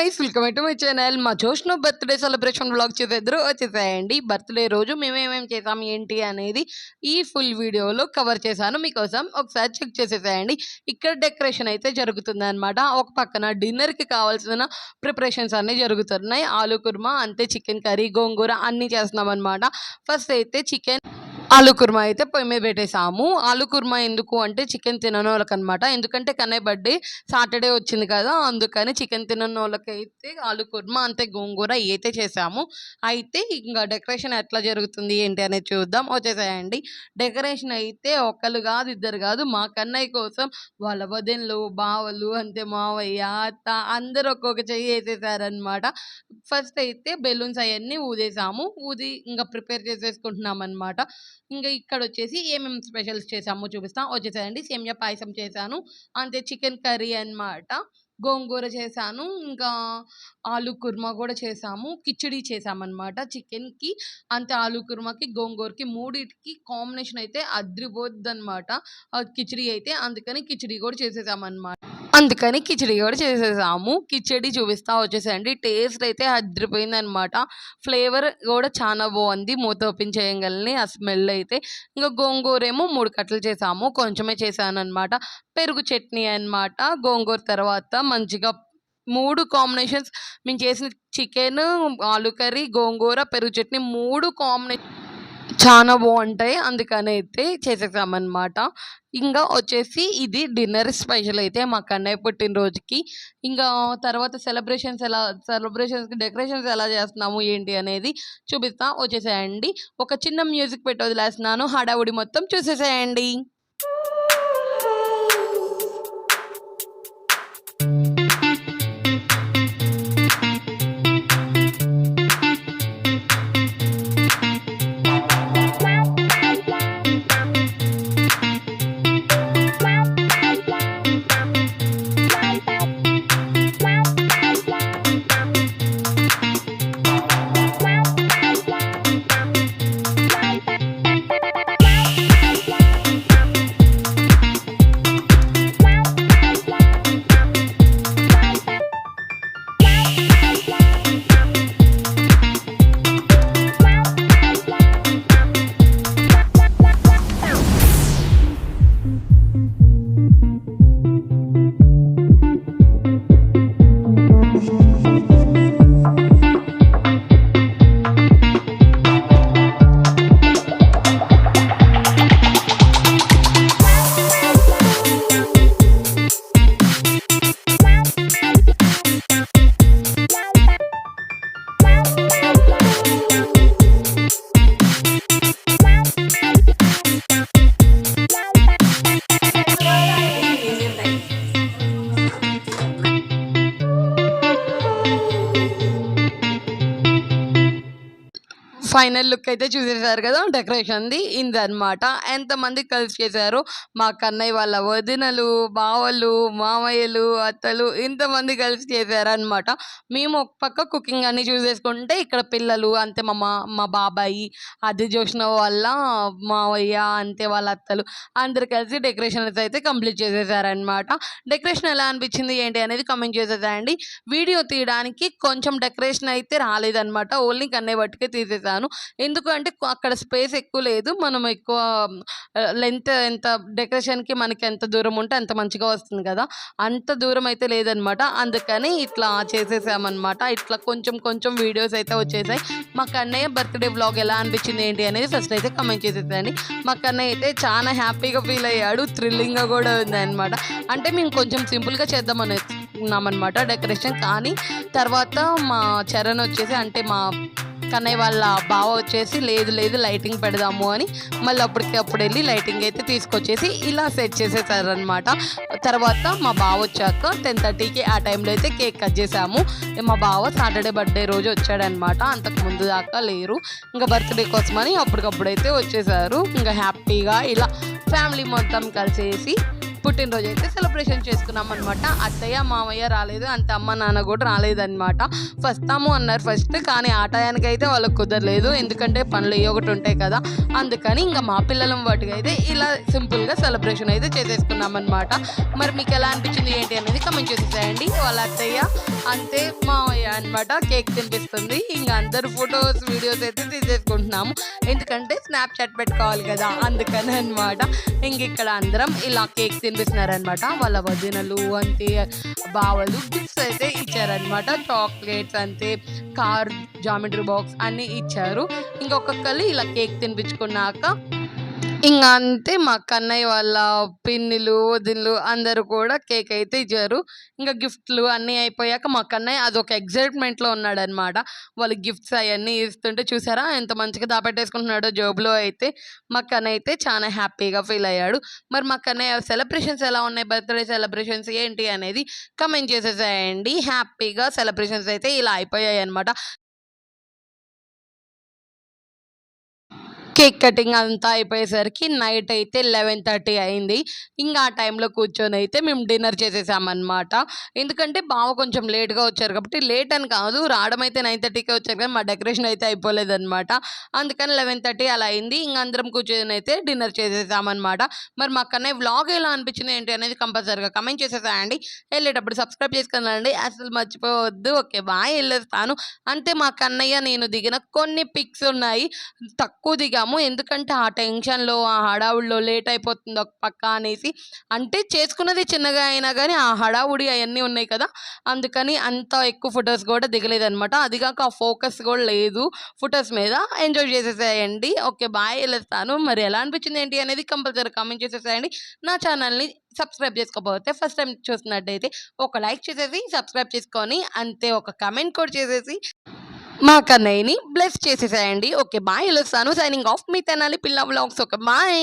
Guys, welcome to my channel. మా జోష్ను birthday celebration vlog చేసేద్దరు వచ్చేసాయండి. Birthday రోజు మేమేమేం చేసాం ఏంటి అనేది ఈ ఫుల్ వీడియోలో కవర్ చేశాను మీకోసం. ఒకసారి చెక్ చేసేసాయండి. ఇక్కడ డెకరేషన్ అయితే జరుగుతుంది అనమాట. ఒక పక్కన డిన్నర్కి కావాల్సిన ప్రిపరేషన్స్ అన్నీ జరుగుతున్నాయి. ఆలు కుర్మా, అంతే చికెన్ కర్రీ, గోంగూర అన్నీ చేస్తున్నాం అనమాట. ఫస్ట్ అయితే చికెన్ ఆలు కుర్మా అయితే పొయ్యి మీద పెట్టేసాము. ఆలు కుర్మా ఎందుకు అంటే చికెన్ తినని వాళ్ళకనమాట. ఎందుకంటే కన్నయ్య బర్త్డే సాటర్డే వచ్చింది కదా, అందుకని చికెన్ తినని వాళ్ళకైతే ఆలు కుర్మా అంతే గోంగూర అయితే చేసాము. అయితే ఇంకా డెకరేషన్ ఎట్లా జరుగుతుంది ఏంటి అనేది చూద్దాం. వచ్చేసాయండి. డెకరేషన్ అయితే ఒకళ్ళు కాదు ఇద్దరు కాదు, మా కన్నయ్య కోసం వాళ్ళ వదినలు, బావలు, అంతే మావయ్య, అత్త అందరూ ఒక్కొక్క చెయ్యి వేసేసారనమాట. ఫస్ట్ అయితే బెలూన్స్ అవన్నీ ఊదేసాము. ఊది ఇంకా ప్రిపేర్ చేసేసుకుంటున్నాం అనమాట. ఇంకా ఇక్కడ వచ్చేసి ఏమేమి స్పెషల్స్ చేసామో చూపిస్తా. వచ్చేసాయండి, సేమియా పాయసం చేశాను, అంతే చికెన్ కర్రీ అన్నమాట, గోంగూర చేశాను, ఇంకా ఆలు కుర్మా కూడా చేసాము, కిచిడి చేసామన్నమాట. చికెన్కి అంతే ఆలు కుర్మాకి గోంగూరకి మూడిటికి కాంబినేషన్ అయితే అద్రిపోద్దనమాట కిచిడి అయితే. అందుకని కిచిడి కూడా చేసేసాము. కిచిడి చూపిస్తా. వచ్చేసండి, టేస్ట్ అయితే అదిరిపోయిందనమాట. ఫ్లేవర్ కూడా చాలా బాగుంది మూత ఓపెన్ చేయగలని ఆ స్మెల్ అయితే. ఇంకా గోంగూర ఏమో 3 కట్టలు చేసాము, కొంచెమే చేశాను అనమాట. పెరుగు చట్నీ అనమాట. గోంగూర తర్వాత మంచిగా 3 కాంబినేషన్స్ మేము చేసిన చికెన్, ఆలు కర్రీ, గోంగూర, పెరుగు చట్నీ 3 కాంబినేషన్ చాలా బాగుంటాయి. అందుకని అయితే చేసేసామన్నమాట. ఇంకా వచ్చేసి ఇది డిన్నర్ స్పెషల్ అయితే మా కన్నయ్య పుట్టినరోజుకి. ఇంకా తర్వాత సెలబ్రేషన్స్కి డెకరేషన్స్ ఎలా చేస్తున్నాము ఏంటి అనేది చూపిస్తా. వచ్చేసేయండి. ఒక చిన్న మ్యూజిక్ పెట్టి వదిలేస్తున్నాను, హడావుడి మొత్తం చూసేసేయండి. ఫైనల్ లుక్ అయితే చూసేసారు కదా డెకరేషన్ది. ఇదన్నమాట. ఎంతమంది కలిసి చేశారు, మా కన్నయ్య వాళ్ళ వదినలు, బావలు, మామయ్యలు, అత్తలు ఇంతమంది కలిసి చేశారనమాట. మేము ఒక పక్క కుకింగ్ అన్నీ చూసేసుకుంటే ఇక్కడ పిల్లలు, అంతే మా బాబాయి, అది చూసిన వాళ్ళ మావయ్య, అంతే వాళ్ళ అత్తలు అందరు కలిసి డెకరేషన్ అయితే కంప్లీట్ చేసేసారనమాట. డెకరేషన్ ఎలా అనిపించింది ఏంటి అనేది కమెంట్ చేసేసాయండి. వీడియో తీయడానికి కొంచెం డెకరేషన్ అయితే రాలేదనమాట, ఓన్లీ కన్నయ్య బట్టుకే తీసేసాను. ఎందుకంటే అక్కడ స్పేస్ ఎక్కువ లేదు, మనం ఎక్కువ లెంత్ ఎంత డెకరేషన్కి మనకి ఎంత దూరం ఉంటే అంత మంచిగా వస్తుంది కదా, అంత దూరం అయితే లేదనమాట. అందుకని ఇట్లా చేసేసామన్నమాట. ఇట్లా కొంచెం కొంచెం వీడియోస్ అయితే వచ్చేసాయి. మా కన్నయ్య బర్త్డే వ్లాగ్ ఎలా అనిపించింది ఏంటి అనేది ఫస్ట్ అయితే కమెంట్ చేసేసాయండి. మా కన్నయ్య అయితే చాలా హ్యాపీగా ఫీల్ అయ్యాడు, థ్రిల్లింగ్గా కూడా ఉంది అనమాట. అంటే మేము కొంచెం సింపుల్గా చేద్దామని ఉన్నామన్నమాట డెకరేషన్. కానీ తర్వాత మా చరణ్ వచ్చేసి, అంటే మా కన్నయ్య వాళ్ళ బావ వచ్చేసి లేదు లైటింగ్ పెడదాము అని మళ్ళీ అప్పుడు వెళ్ళి లైటింగ్ అయితే తీసుకొచ్చేసి ఇలా సెట్ చేసేసారనమాట. తర్వాత మా బావ వచ్చాక 10:30కి ఆ టైంలో అయితే కేక్ కట్ చేసాము. మా బావ సాటర్డే బర్త్డే రోజు వచ్చాడనమాట, అంతకు ముందు దాకా లేరు. ఇంకా బర్త్డే కోసమని అప్పటికప్పుడైతే వచ్చేసారు. ఇంకా హ్యాపీగా ఇలా ఫ్యామిలీ మొత్తం కలిసేసి పుట్టినరోజు అయితే సెలబ్రేషన్ చేసుకున్నాం అనమాట. అత్తయ్య, మామయ్య రాలేదు. అంతే అమ్మ, నాన్న కూడా రాలేదనమాట. వస్తాము అన్నారు ఫస్ట్. కానీ ఆ టయానికైతే వాళ్ళకి కుదరలేదు. ఎందుకంటే పనులు ఏవో ఒకటి ఉంటాయి కదా! అందుకని ఇంక మా పిల్లలం వాటికైతే ఇలా సింపుల్‌గా సెలబ్రేషన్ అయితే చేసేసుకున్నామనమాట. మరి మీకెలా అనిపించింది ఏంటి అనేది కామెంట్ చేసేసేయండి. వాళ్ళ అత్తయ్య అంతే మామయ్య అనమాట కేక్ తినిపిస్తుంది. ఇంక అందరూ ఫోటోస్, వీడియోస్ అయితే తీసేసుకుంటున్నాము. ఎందుకంటే స్నాప్‌చాట్ పెట్టుకోవాలి కదా! అందుకని అనమాట. ఇంగిక్కడ అందరం ఇలా కేక్ తినిపిస్తున్నారనమాట. వాళ్ళ వదినలు అంతే, బావలు గిఫ్ట్స్ అయితే ఇచ్చారనమాట. చాక్లెట్స్ అంతే, కార్, జామెంట్రీ బాక్స్ అన్నీ ఇచ్చారు. ఇంకొక్కొక్కళ్ళు ఇలా కేక్ తినిపించుకున్నాక ఇంగ అంతే మా కన్నయ్య వాళ్ళ పిన్నిలు, వదినలు అందరూ కూడా కేక్ అయితే ఇచ్చారు. ఇంక గిఫ్ట్‌లు అన్నీ అయిపోయాక మా కన్నయ్య అదొక ఎక్సైట్‌మెంట్‌లో ఉన్నాడనమాట. వాళ్ళు గిఫ్ట్స్ అయన్నీ ఇస్తుంటే చూసారా ఎంత మంచిగా దాపెట్టేసుకుంటున్నాడో జేబులో అయితే. మా కన్నయ్య అయితే చాలా హ్యాపీగా ఫీల్ అయ్యాడు. మరి మా కన్నయ్య సెలబ్రేషన్స్ ఎలా ఉన్నాయి? బర్త్‌డే సెలబ్రేషన్స్ ఏంటి అనేది కామెంట్ చేసేసేయండి. హ్యాపీగా సెలబ్రేషన్స్ అయితే ఇలా అయిపోయాయన్నమాట. కేక్ కటింగ్ అంతా అయిపోయేసరికి నైట్ అయితే 11:30 అయింది. ఇంగ ఆ టైంలో కూర్చొనైతే మేము డిన్నర్ చేసేసామనమాట. ఎందుకంటే బావ కొంచెం లేట్‌గా వచ్చారు కాబట్టి, లేట్ అని కాదు రావడమైతే 9:30కే వచ్చారు కానీ మా డెకరేషన్ అయితే అయిపోలేదనమాట. అందుకని 11:30 అలా అయింది. ఇంగ అందరం కూర్చొనైతే డిన్నర్ చేసేసామనమాట. మరి మా కన్నయ్య వ్లాగ్ ఎలా అనిపించింది ఏంటి అనేది కంపల్సరీగా కామెంట్ చేసేసేయండి. ఎళ్ళేటప్పుడు సబ్స్క్రైబ్ చేసుకొని రండి. అసలు మర్చిపోవద్దు. ఓకే. బాయ్. ఎళ్ళొస్తాను. అంతే మా కన్నయ్య నేను దిగిన కొన్ని పిక్స్ ఉన్నాయి. తక్కువ దిగాము. ఎందుకంటే ఆ టెన్షన్‌లో, ఆ హడావుడిలో లేట్ అయిపోతుంది ఒక పక్క అనేసి. అంటే చేసుకున్నది చిన్నగా అయినా గానీ, ఆ హడావుడి అయన్నీ ఉన్నాయి కదా! అందుకని అంత ఎక్కువ ఫోటోస్ గూడా దిగలేదనమాట. అది గాక ఆ ఫోకస్ గూడా లేదు ఫోటోస్ మీద. ఎంజాయ్ చేసేసేయండి. ఓకే. బాయ్. ఎళ్ళొస్తాను. మరి ఎలా అనిపించింది ఏంటి అనేది కంపల్సరీ కామెంట్ చేసేసేయండి. నా ఛానల్‌ని సబ్స్క్రైబ్ చేసుకోకపోతే ఫస్ట్ టైమ్ చూస్తున్నట్టయితే ఒక లైక్ చేసేసి, సబ్స్క్రైబ్ చేసుకొని అంతే ఒక కామెంట్ కూడా చేసేసి మా కన్నయ్యని బ్లెస్ చేసేసేయండి. ఓకే. బాయ్. ఎళ్ళొస్తాను. సైనింగ్ ఆఫ్ మీ తెనాలి పిల్ల వ్లాగ్స్. ఓకే. బాయ్.